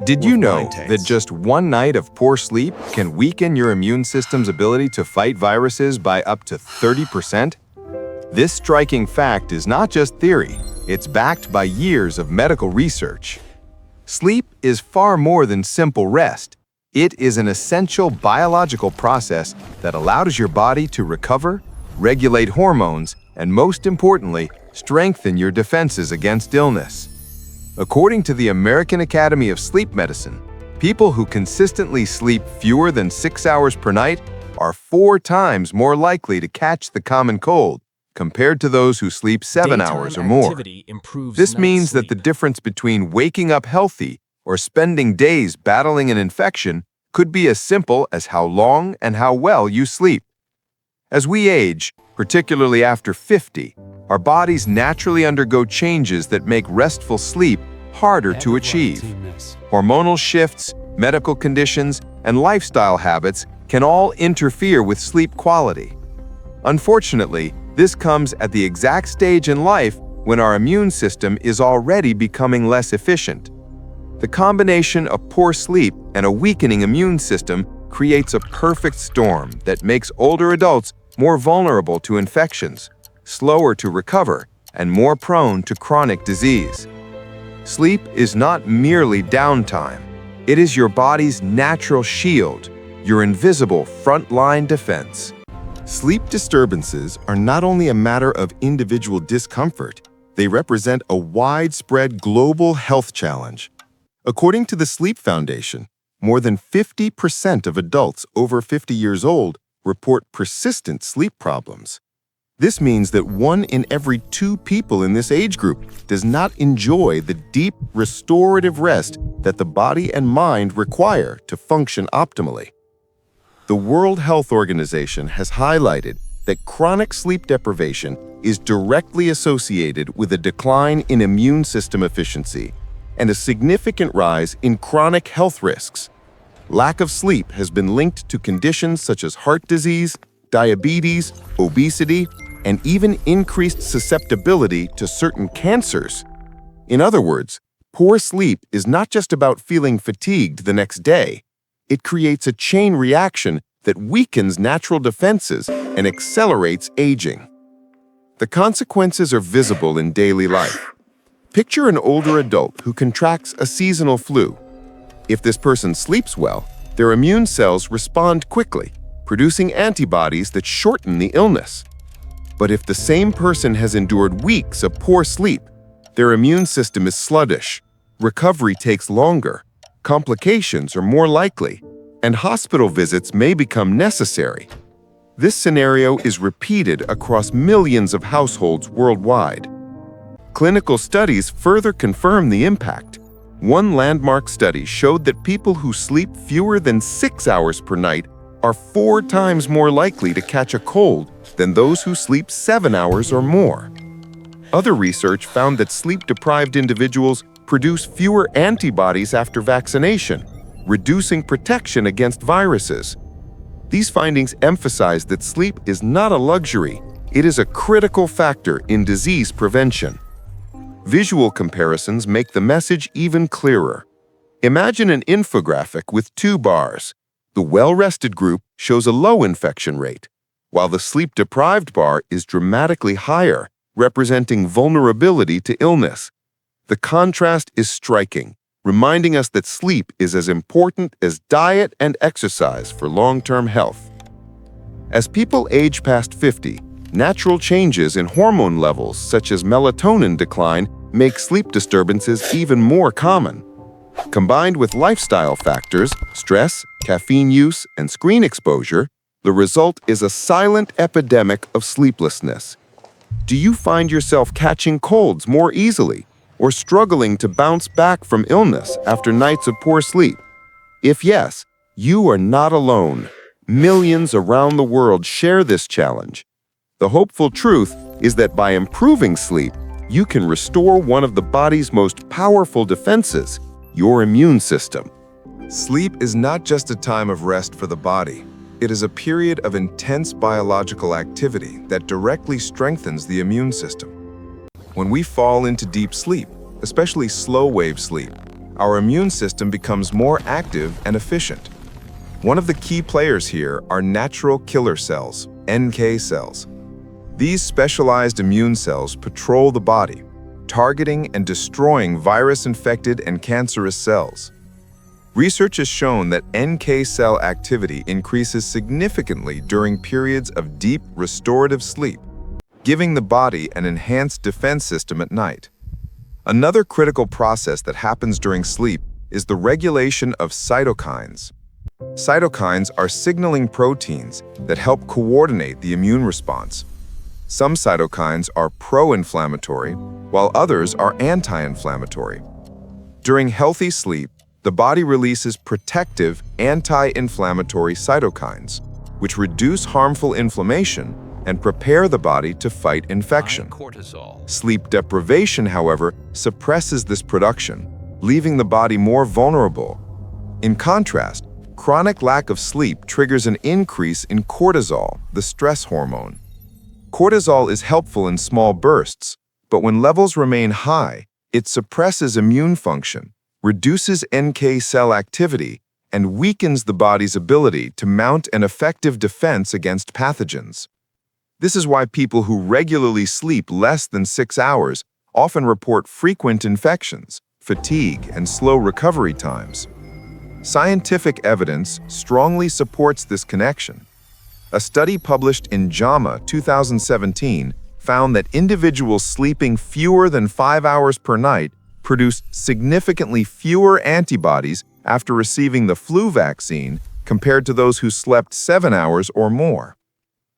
Did you know that just one night of poor sleep can weaken your immune system's ability to fight viruses by up to 30%? This striking fact is not just theory, it's backed by years of medical research. Sleep is far more than simple rest. It is an essential biological process that allows your body to recover, regulate hormones, and most importantly, strengthen your defenses against illness. According to the American Academy of Sleep Medicine, people who consistently sleep fewer than 6 hours per night are 4 times more likely to catch the common cold compared to those who sleep 7 hours or more. This means that the difference between waking up healthy or spending days battling an infection could be as simple as how long and how well you sleep. As we age, particularly after 50, our bodies naturally undergo changes that make restful sleep harder to achieve. Hormonal shifts, medical conditions, and lifestyle habits can all interfere with sleep quality. Unfortunately, this comes at the exact stage in life when our immune system is already becoming less efficient. The combination of poor sleep and a weakening immune system creates a perfect storm that makes older adults more vulnerable to infections, slower to recover, and more prone to chronic disease. Sleep is not merely downtime. It is your body's natural shield, your invisible frontline defense. Sleep disturbances are not only a matter of individual discomfort, they represent a widespread global health challenge. According to the Sleep Foundation, more than 50% of adults over 50 years old report persistent sleep problems. This means that 1 in every 2 people in this age group does not enjoy the deep, restorative rest that the body and mind require to function optimally. The World Health Organization has highlighted that chronic sleep deprivation is directly associated with a decline in immune system efficiency and a significant rise in chronic health risks. Lack of sleep has been linked to conditions such as heart disease, diabetes, obesity, and even increased susceptibility to certain cancers. In other words, poor sleep is not just about feeling fatigued the next day. It creates a chain reaction that weakens natural defenses and accelerates aging. The consequences are visible in daily life. Picture an older adult who contracts a seasonal flu. If this person sleeps well, their immune cells respond quickly, producing antibodies that shorten the illness. But if the same person has endured weeks of poor sleep, their immune system is sluggish, recovery takes longer, complications are more likely, and hospital visits may become necessary. This scenario is repeated across millions of households worldwide. Clinical studies further confirm the impact. One landmark study showed that people who sleep fewer than 6 hours per night are 4 times more likely to catch a cold than those who sleep 7 hours or more. Other research found that sleep-deprived individuals produce fewer antibodies after vaccination, reducing protection against viruses. These findings emphasize that sleep is not a luxury, it is a critical factor in disease prevention. Visual comparisons make the message even clearer. Imagine an infographic with 2 bars. The well-rested group shows a low infection rate, while the sleep-deprived bar is dramatically higher, representing vulnerability to illness. The contrast is striking, reminding us that sleep is as important as diet and exercise for long-term health. As people age past 50, natural changes in hormone levels such as melatonin decline make sleep disturbances even more common. Combined with lifestyle factors, stress, caffeine use, and screen exposure, the result is a silent epidemic of sleeplessness. Do you find yourself catching colds more easily or struggling to bounce back from illness after nights of poor sleep? If yes, you are not alone. Millions around the world share this challenge. The hopeful truth is that by improving sleep, you can restore one of the body's most powerful defenses, your immune system. Sleep is not just a time of rest for the body. It is a period of intense biological activity that directly strengthens the immune system. When we fall into deep sleep, especially slow-wave sleep, our immune system becomes more active and efficient. One of the key players here are natural killer cells, NK cells. These specialized immune cells patrol the body, targeting and destroying virus-infected and cancerous cells. Research has shown that NK cell activity increases significantly during periods of deep restorative sleep, giving the body an enhanced defense system at night. Another critical process that happens during sleep is the regulation of cytokines. Cytokines are signaling proteins that help coordinate the immune response. Some cytokines are pro-inflammatory, while others are anti-inflammatory. During healthy sleep, the body releases protective anti-inflammatory cytokines, which reduce harmful inflammation and prepare the body to fight infection. Sleep deprivation, however, suppresses this production, leaving the body more vulnerable. In contrast, chronic lack of sleep triggers an increase in cortisol, the stress hormone. Cortisol is helpful in small bursts, but when levels remain high, it suppresses immune function, reduces NK cell activity, and weakens the body's ability to mount an effective defense against pathogens. This is why people who regularly sleep less than 6 hours often report frequent infections, fatigue, and slow recovery times. Scientific evidence strongly supports this connection. A study published in JAMA 2017 found that individuals sleeping fewer than 5 hours per night produced significantly fewer antibodies after receiving the flu vaccine compared to those who slept 7 hours or more.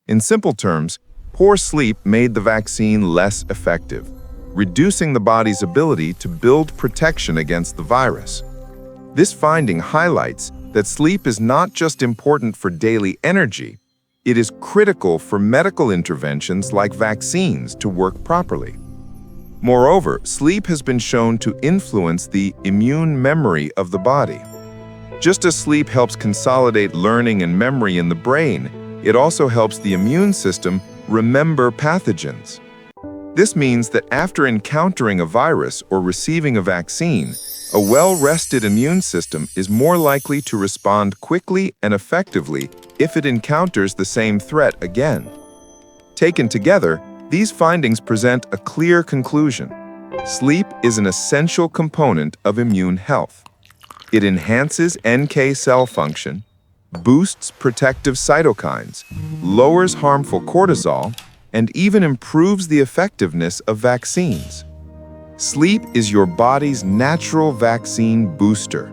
In simple terms, poor sleep made the vaccine less effective, reducing the body's ability to build protection against the virus. This finding highlights that sleep is not just important for daily energy, it is critical for medical interventions like vaccines to work properly. Moreover, sleep has been shown to influence the immune memory of the body. Just as sleep helps consolidate learning and memory in the brain, it also helps the immune system remember pathogens. This means that after encountering a virus or receiving a vaccine, a well-rested immune system is more likely to respond quickly and effectively if it encounters the same threat again. Taken together, these findings present a clear conclusion. Sleep is an essential component of immune health. It enhances NK cell function, boosts protective cytokines, lowers harmful cortisol, and even improves the effectiveness of vaccines. Sleep is your body's natural vaccine booster.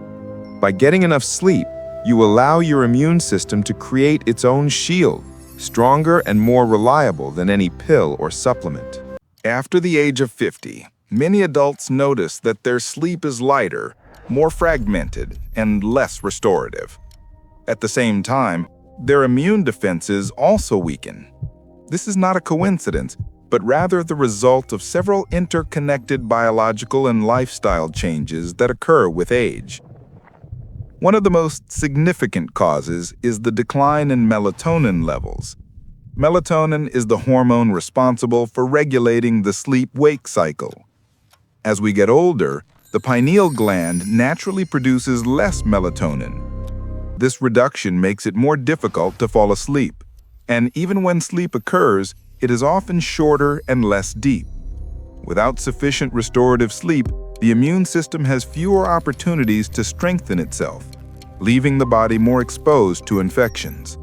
By getting enough sleep, you allow your immune system to create its own shield, stronger and more reliable than any pill or supplement. After the age of 50, many adults notice that their sleep is lighter, more fragmented, and less restorative. At the same time, their immune defenses also weaken. This is not a coincidence, but rather the result of several interconnected biological and lifestyle changes that occur with age. One of the most significant causes is the decline in melatonin levels. Melatonin is the hormone responsible for regulating the sleep-wake cycle. As we get older, the pineal gland naturally produces less melatonin. This reduction makes it more difficult to fall asleep, and even when sleep occurs, it is often shorter and less deep. Without sufficient restorative sleep, the immune system has fewer opportunities to strengthen itself, leaving the body more exposed to infections.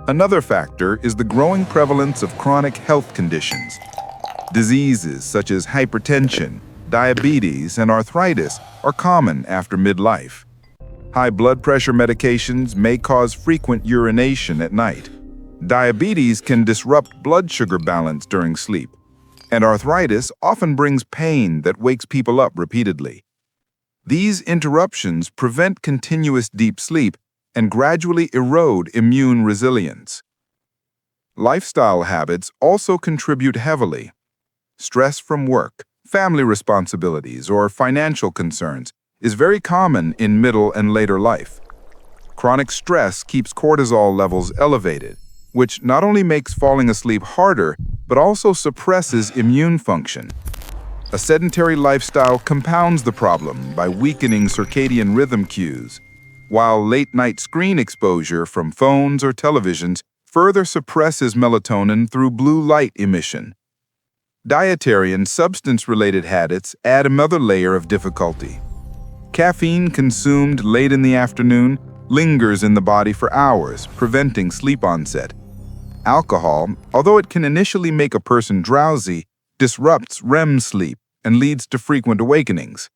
Another factor is the growing prevalence of chronic health conditions. Diseases such as hypertension, diabetes, and arthritis are common after midlife. High blood pressure medications may cause frequent urination at night. Diabetes can disrupt blood sugar balance during sleep, and arthritis often brings pain that wakes people up repeatedly. These interruptions prevent continuous deep sleep and gradually erode immune resilience. Lifestyle habits also contribute heavily. Stress from work, family responsibilities, or financial concerns is very common in middle and later life. Chronic stress keeps cortisol levels elevated, which not only makes falling asleep harder, but also suppresses immune function. A sedentary lifestyle compounds the problem by weakening circadian rhythm cues, while late-night screen exposure from phones or televisions further suppresses melatonin through blue light emission. Dietary and substance-related habits add another layer of difficulty. Caffeine consumed late in the afternoon lingers in the body for hours, preventing sleep onset. Alcohol, although it can initially make a person drowsy, disrupts REM sleep and leads to frequent awakenings.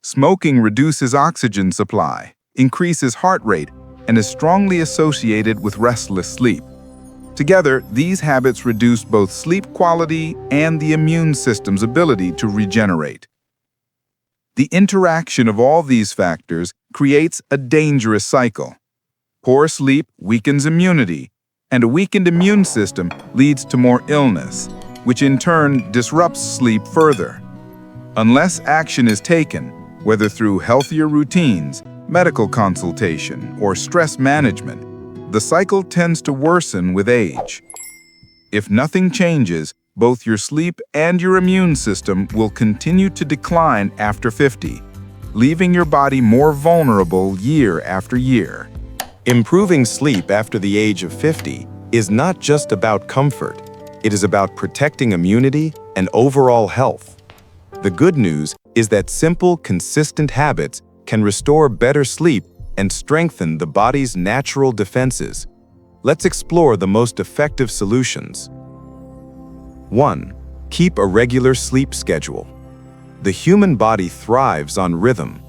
Smoking reduces oxygen supply, increases heart rate, and is strongly associated with restless sleep. Together, these habits reduce both sleep quality and the immune system's ability to regenerate. The interaction of all these factors creates a dangerous cycle. Poor sleep weakens immunity, and a weakened immune system leads to more illness, which in turn disrupts sleep further. Unless action is taken, whether through healthier routines, medical consultation, or stress management, the cycle tends to worsen with age. If nothing changes, both your sleep and your immune system will continue to decline after 50, leaving your body more vulnerable year after year. Improving sleep after the age of 50 is not just about comfort. It is about protecting immunity and overall health. The good news is that simple, consistent habits can restore better sleep and strengthen the body's natural defenses. Let's explore the most effective solutions. 1. Keep a regular sleep schedule. The human body thrives on rhythm.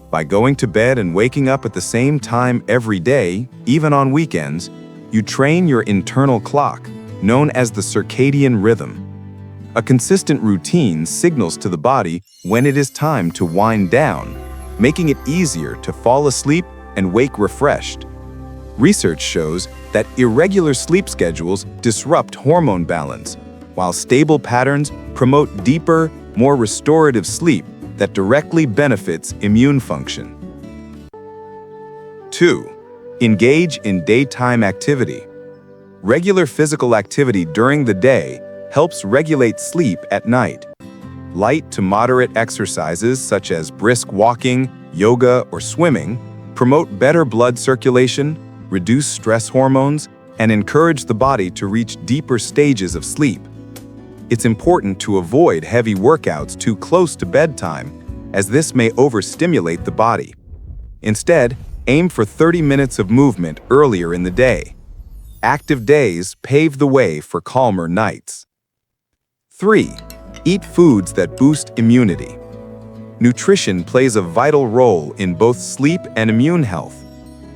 By going to bed and waking up at the same time every day, even on weekends, you train your internal clock, known as the circadian rhythm. A consistent routine signals to the body when it is time to wind down, making it easier to fall asleep and wake refreshed. Research shows that irregular sleep schedules disrupt hormone balance, while stable patterns promote deeper, more restorative sleep that directly benefits immune function. 2. Engage in daytime activity. Regular physical activity during the day helps regulate sleep at night. Light to moderate exercises such as brisk walking, yoga, or swimming promote better blood circulation, reduce stress hormones, and encourage the body to reach deeper stages of sleep. It's important to avoid heavy workouts too close to bedtime, as this may overstimulate the body. Instead, aim for 30 minutes of movement earlier in the day. Active days pave the way for calmer nights. 3. Eat foods that boost immunity. Nutrition plays a vital role in both sleep and immune health.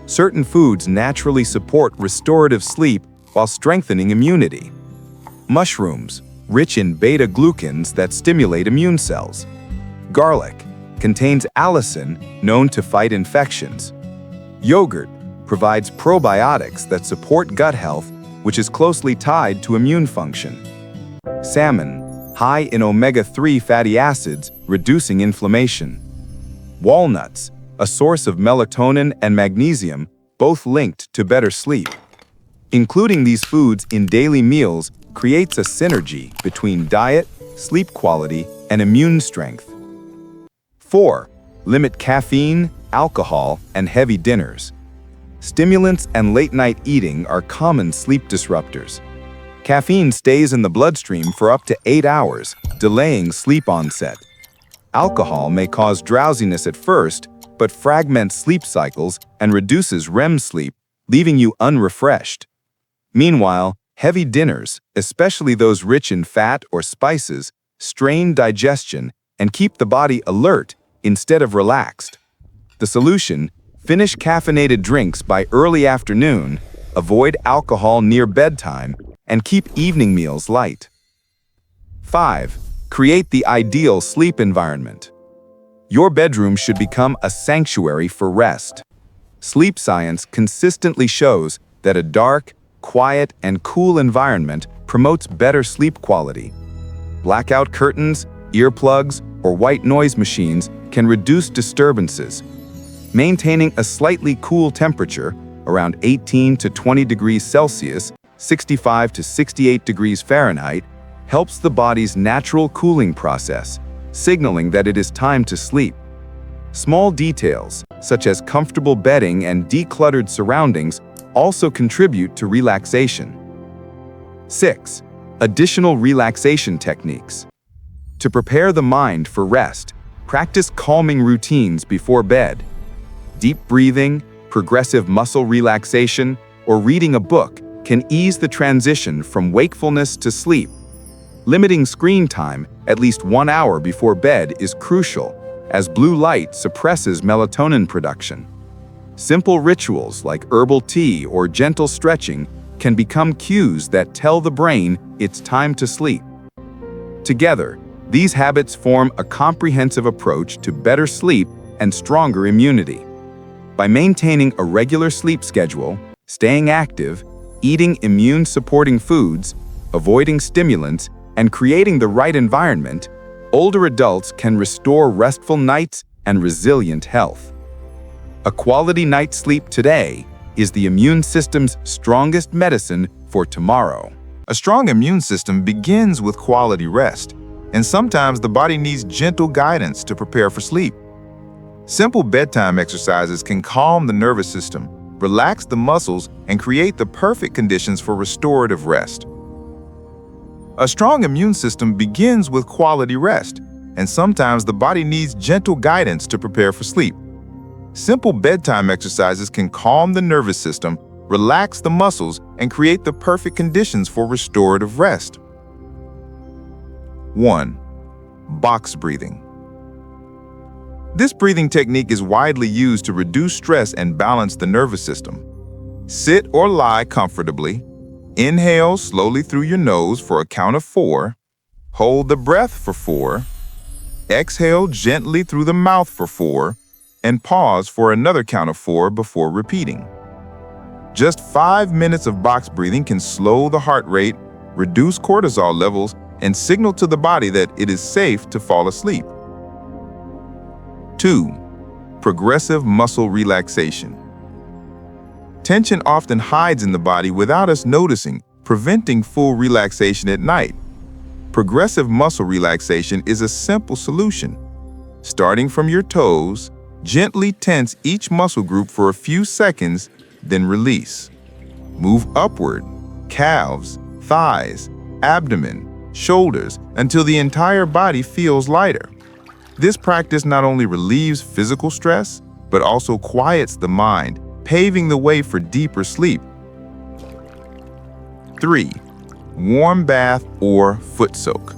Certain foods naturally support restorative sleep while strengthening immunity. Mushrooms, rich in beta-glucans that stimulate immune cells. Garlic contains allicin, known to fight infections. Yogurt provides probiotics that support gut health, which is closely tied to immune function. Salmon, high in omega-3 fatty acids, reducing inflammation. Walnuts, a source of melatonin and magnesium, both linked to better sleep. Including these foods in daily meals creates a synergy between diet, sleep quality, and immune strength. 4. Limit caffeine, alcohol, and heavy dinners. Stimulants and late-night eating are common sleep disruptors. Caffeine stays in the bloodstream for up to 8 hours, delaying sleep onset. Alcohol may cause drowsiness at first, but fragments sleep cycles and reduces REM sleep, leaving you unrefreshed. Meanwhile, heavy dinners, especially those rich in fat or spices, strain digestion and keep the body alert instead of relaxed. The solution: finish caffeinated drinks by early afternoon, avoid alcohol near bedtime, and keep evening meals light. 5. Create the ideal sleep environment. Your bedroom should become a sanctuary for rest. Sleep science consistently shows that a dark, quiet, and cool environment promotes better sleep quality. Blackout curtains, earplugs, or white noise machines can reduce disturbances. Maintaining a slightly cool temperature, around 18 to 20 degrees Celsius, 65 to 68 degrees Fahrenheit, helps the body's natural cooling process, signaling that it is time to sleep. Small details, such as comfortable bedding and decluttered surroundings, also contribute to relaxation. 6. Additional relaxation techniques. To prepare the mind for rest, practice calming routines before bed. Deep breathing, progressive muscle relaxation, or reading a book can ease the transition from wakefulness to sleep. Limiting screen time at least 1 hour before bed is crucial, as blue light suppresses melatonin production. Simple rituals like herbal tea or gentle stretching can become cues that tell the brain it's time to sleep. Together, these habits form a comprehensive approach to better sleep and stronger immunity. By maintaining a regular sleep schedule, staying active, eating immune-supporting foods, avoiding stimulants, and creating the right environment, older adults can restore restful nights and resilient health. A quality night's sleep today is the immune system's strongest medicine for tomorrow. A strong immune system begins with quality rest, and sometimes the body needs gentle guidance to prepare for sleep. Simple bedtime exercises can calm the nervous system, relax the muscles, and create the perfect conditions for restorative rest. A strong immune system begins with quality rest, and sometimes the body needs gentle guidance to prepare for sleep. Simple bedtime exercises can calm the nervous system, relax the muscles, and create the perfect conditions for restorative rest. 1. Box breathing. This breathing technique is widely used to reduce stress and balance the nervous system. Sit or lie comfortably. Inhale slowly through your nose for a count of 4. Hold the breath for 4. Exhale gently through the mouth for 4. And pause for another count of 4 before repeating. Just 5 minutes of box breathing can slow the heart rate, reduce cortisol levels, and signal to the body that it is safe to fall asleep. 2. Progressive muscle relaxation. Tension often hides in the body without us noticing, preventing full relaxation at night. Progressive muscle relaxation is a simple solution. Starting from your toes, gently tense each muscle group for a few seconds, then release. Move upward, calves, thighs, abdomen, shoulders, until the entire body feels lighter. This practice not only relieves physical stress, but also quiets the mind, paving the way for deeper sleep. 3. Warm bath or foot soak.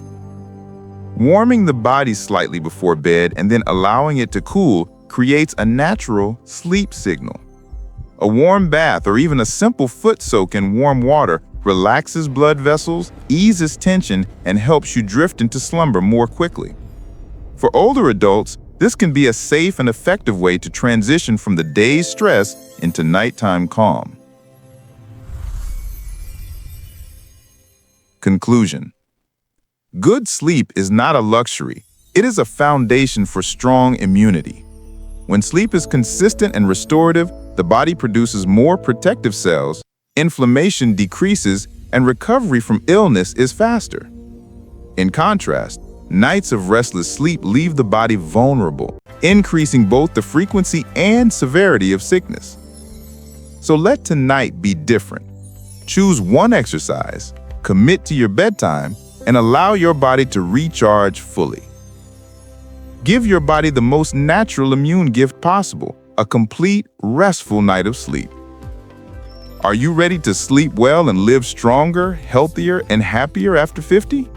Warming the body slightly before bed and then allowing it to cool creates a natural sleep signal. A warm bath or even a simple foot soak in warm water relaxes blood vessels, eases tension, and helps you drift into slumber more quickly. For older adults, this can be a safe and effective way to transition from the day's stress into nighttime calm. Conclusion. Good sleep is not a luxury. It is a foundation for strong immunity. When sleep is consistent and restorative, the body produces more protective cells, inflammation decreases, and recovery from illness is faster. In contrast, nights of restless sleep leave the body vulnerable, increasing both the frequency and severity of sickness. So let tonight be different. Choose one exercise, commit to your bedtime, and allow your body to recharge fully. Give your body the most natural immune gift possible, a complete, restful night of sleep. Are you ready to sleep well and live stronger, healthier, and happier after 50?